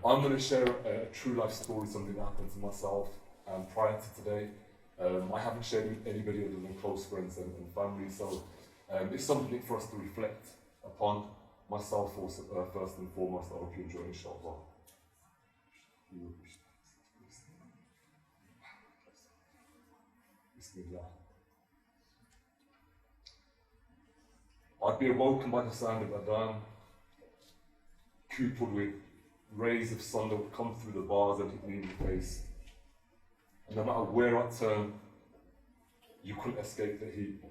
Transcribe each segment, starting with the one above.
I'm going to share a true life story, something that happened to myself prior to today. I haven't shared with anybody other than close friends and family, so it's something for us to reflect upon. Myself also, first and foremost. I hope you enjoy, inshallah. Bismillah. I'd be awoken by the sound of adhan, coupled with rays of sun that would come through the bars and hit me in the face. And no matter where I turned, you couldn't escape the heat.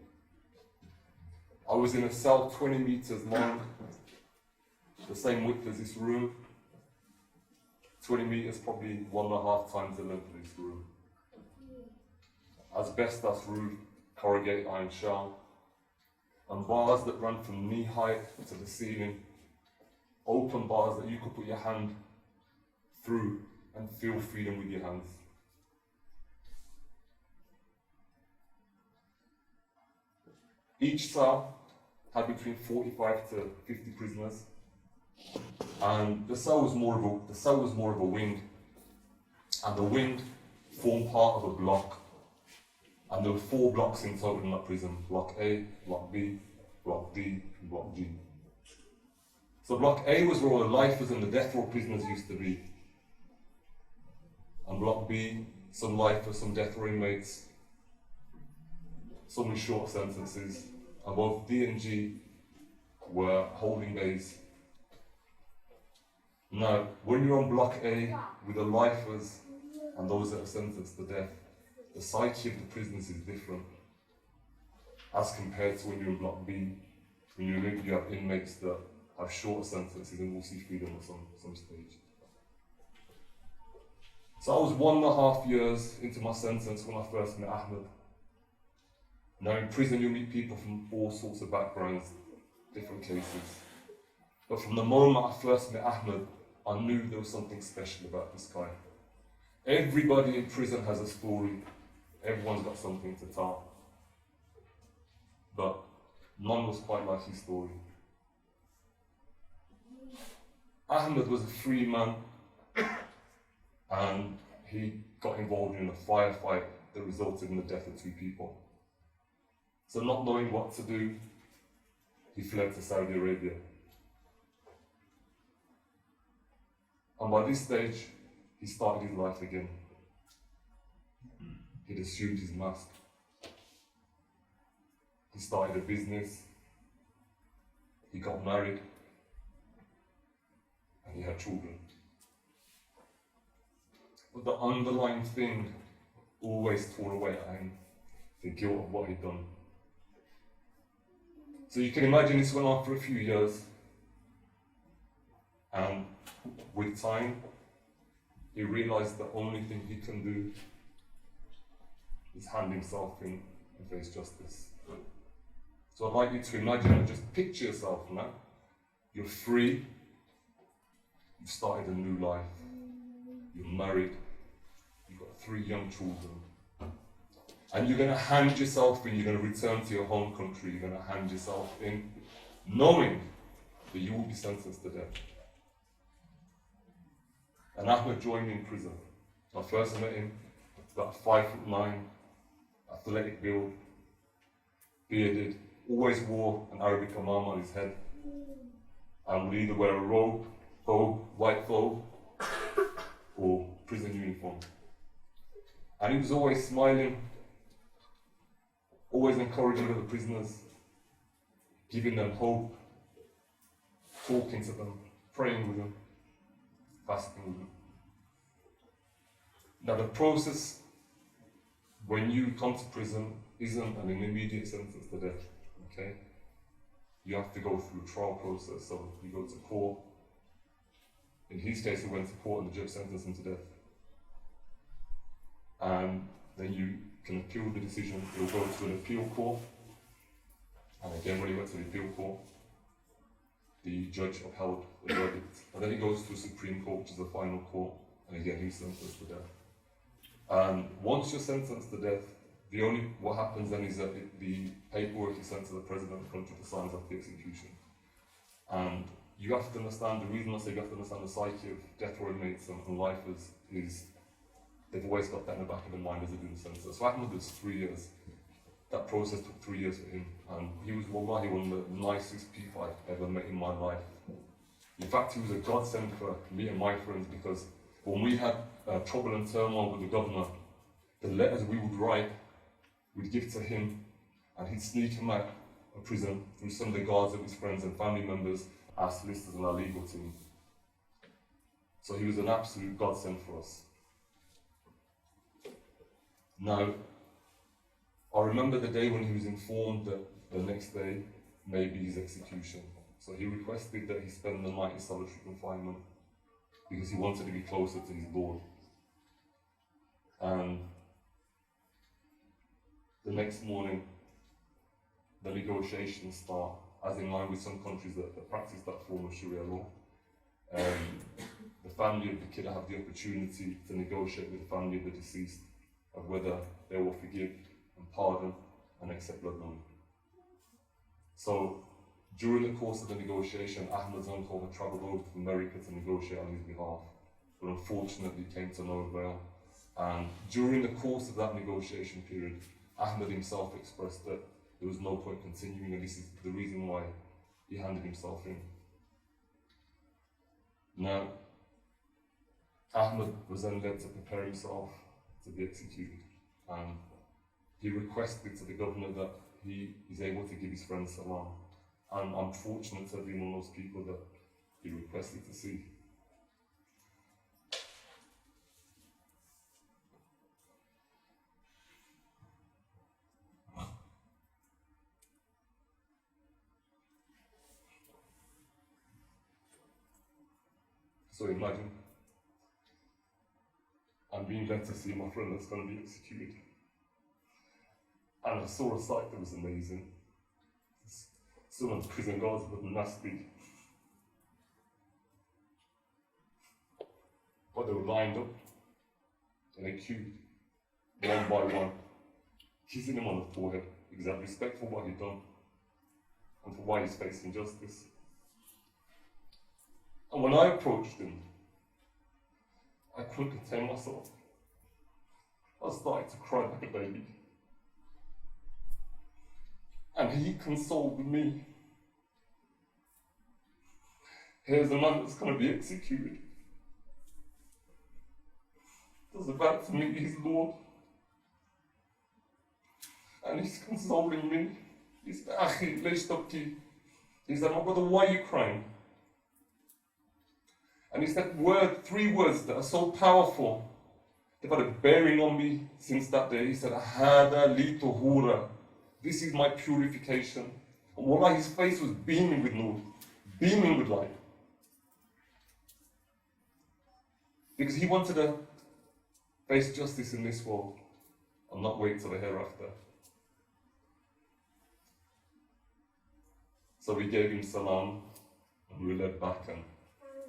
I was in a cell 20 meters long, the same width as this room. 20 meters, probably 1.5 times the length of this room. Asbestos roof, corrugated iron shell, and bars that ran from knee height to the ceiling. Open bars that you could put your hand through and feel freedom with your hands. Each cell had between 45 to 50 prisoners, and the cell was more of a wing, and the wing formed part of a block, and there were 4 blocks in total in that prison: Block A, Block B, Block D, and Block G. So Block A was where all the lifers and the death row prisoners used to be, and Block B, some lifers, some death row inmates, some with short sentences, and both D and G were holding bays. Now, when you're on Block A with the lifers and those that are sentenced to death, the psyche of the prisoners is different as compared to when you're in Block B, when you have inmates that have shorter sentences and will see freedom at some stage. So I was 1.5 years into my sentence when I first met Ahmed. Now in prison you meet people from all sorts of backgrounds, different cases. But from the moment I first met Ahmed, I knew there was something special about this guy. Everybody in prison has a story. Everyone's got something to tell. But none was quite like his story. Ahmed was a free man, and he got involved in a firefight that resulted in the death of 2 people. So not knowing what to do, he fled to Saudi Arabia. And by this stage, he started his life again. He'd assumed his mask. He started a business. He got married. And he had children. But the underlying thing always tore away at him, the guilt of what he'd done. So you can imagine this went on for a few years, and with time, he realized the only thing he can do is hand himself in and face justice. So I'd like you to imagine and just picture yourself now. You're free, you've started a new life, you're married, you've got 3 young children, and you're going to hand yourself in, you're going to return to your home country, you're going to hand yourself in, knowing that you will be sentenced to death. And Ahmed joined me in prison. I first met him, about 5'9", athletic build, bearded, always wore an Arabic imam on his head, and would either wear a robe, white thobe, or prison uniform. And he was always smiling, always encouraging other prisoners, giving them hope, talking to them, praying with them, fasting with them. Now the process when you come to prison isn't an immediate sentence to death, okay? You have to go through a trial process, so you go to court. In his case, he went to court and the judge sentenced him to death. And then you can appeal the decision. He'll go to an appeal court. And again, when he went to the appeal court, the judge upheld the verdict. And then he goes to the Supreme Court, which is the final court, and again, he's sentenced to death. And once you're sentenced to death, what happens then is that the paperwork is sent to the president of the country to sign off the execution. And you have to understand, the reason I say you have to understand the psyche of death row inmates and lifers is they've always got that in the back of their mind as they do the sentence. So Ahmed was 3 years. That process took 3 years for him, and he was wallahi one of the nicest people I've ever met in my life. In fact, he was a godsend for me and my friends, because when we had trouble and turmoil with the governor, the letters we would write, we'd give to him, and he'd sneak him out of prison through some of the guards of his friends and family members, our solicitors and our legal team. So he was an absolute godsend for us. Now, I remember the day when he was informed that the next day may be his execution. So he requested that he spend the night in solitary confinement because he wanted to be closer to his Lord. And the next morning, the negotiations start, as in line with some countries that practice that form of Sharia law. The family of the killer have the opportunity to negotiate with the family of the deceased of whether they will forgive and pardon and accept blood money. So during the course of the negotiation, Ahmed's uncle had travelled over to America to negotiate on his behalf, but unfortunately came to no avail. And during the course of that negotiation period, Ahmed himself expressed that there was no point continuing, and this is the reason why he handed himself in. Now, Ahmed was then led to prepare himself to be executed, and he requested to the governor that he is able to give his friend salam. And I'm fortunate to have been one of those people that he requested to see. So imagine, I'm being led to see my friend that's going to be executed. And I saw a sight that was amazing. Some of the prison guards were nasty. But they were lined up in a queue, one by one, kissing him on the forehead, because they had respect for what he'd done and for why he's facing justice. And when I approached him, I couldn't contain myself. I started to cry like a baby. And he consoled me. Here's a man that's going to be executed, that's about to meet his Lord. And he's consoling me. He said, Akhi, lesh tabki. He said, my brother, why are you crying? And he said three words that are so powerful. They've had a bearing on me since that day. He said, Hada li tuhura. This is my purification. And wallah, his face was beaming with nur, beaming with light. Because he wanted to face justice in this world and not wait till the hereafter. So we gave him salam and we were led back, and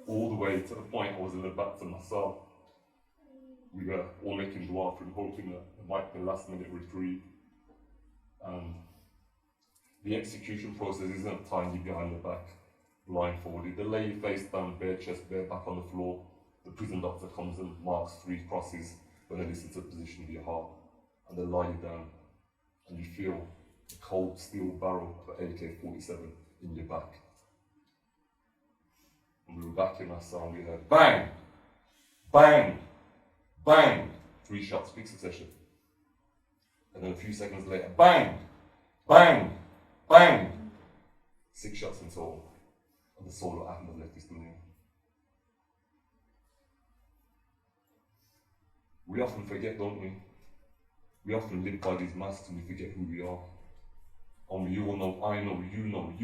all the way to the point I was led back to my cell. We were all making dua for him, hoping that it might be a last minute reprieve. And the execution process isn't tying you behind the back, blindfolded. They lay you face down, bare chest, bare back on the floor. The prison doctor comes and marks 3 crosses when they listen to the position of your heart. And they lie you down, and you feel the cold steel barrel of an AK-47 in your back. And we were back in our cell and we heard bang, bang, bang, 3 shots, quick succession. And then a few seconds later, bang, bang, bang, 6 shots in total. And the soul of Ahmed left this dunya. We often forget, don't we? We often live by these masks and we forget who we are. And we all know, I know, you know,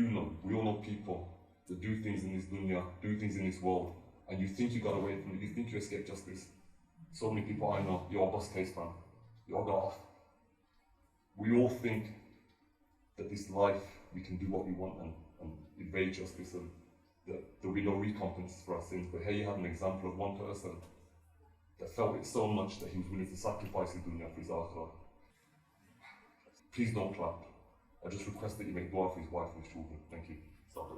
we all know people that do things in this dunya, do things in this world, and you think you got away from it, you think you escaped justice. So many people I know, you're a Boss Case fan, you're got off. We all think that this life, we can do what we want and evade justice, and that there'll be no recompense for our sins. But here you have an example of one person that felt it so much that he was willing to sacrifice his dunya for his akhirah. Please don't clap. I just request that you make dua for his wife and his children. Thank you. Stop.